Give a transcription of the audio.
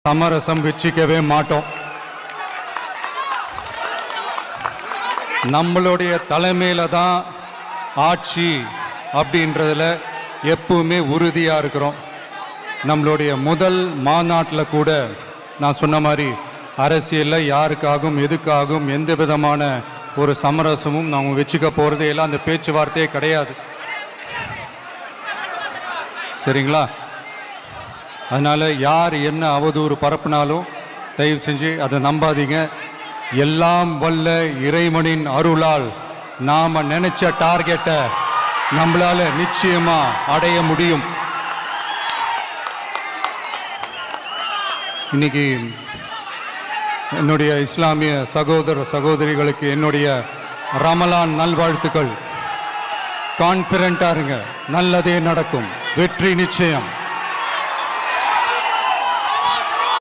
சமரசம் வச்சிக்கவே மாட்டோம். நம்மளுடைய தலைமையில தான் ஆட்சி அப்படின்றதுல எப்பவுமே உறுதியாக இருக்கிறோம். நம்மளுடைய முதல் மாநாட்டில் கூட நான் சொன்ன மாதிரி அரசியலில் யாருக்காகவும் எதுக்காகவும் எந்த விதமான ஒரு சமரசமும் நாம் வச்சுக்க போகிறதே இல்லை. அந்த பேச்சுவார்த்தையே கிடையாது. சரிங்களா? அதனால் யார் என்ன அவதூறு பரப்புனாலும் தயவு செஞ்சு அதை நம்பாதீங்க. எல்லாம் வல்ல இறைவனின் அருளால் நாம் நினைச்ச டார்கெட்டை நம்மளால நிச்சயமா அடைய முடியும். இன்னைக்கு என்னுடைய இஸ்லாமிய சகோதர சகோதரிகளுக்கு என்னுடைய ரமலான் நல்வாழ்த்துக்கள். கான்ஃபிடென்ட்டா இருங்க, நல்லதே நடக்கும், வெற்றி நிச்சயம்.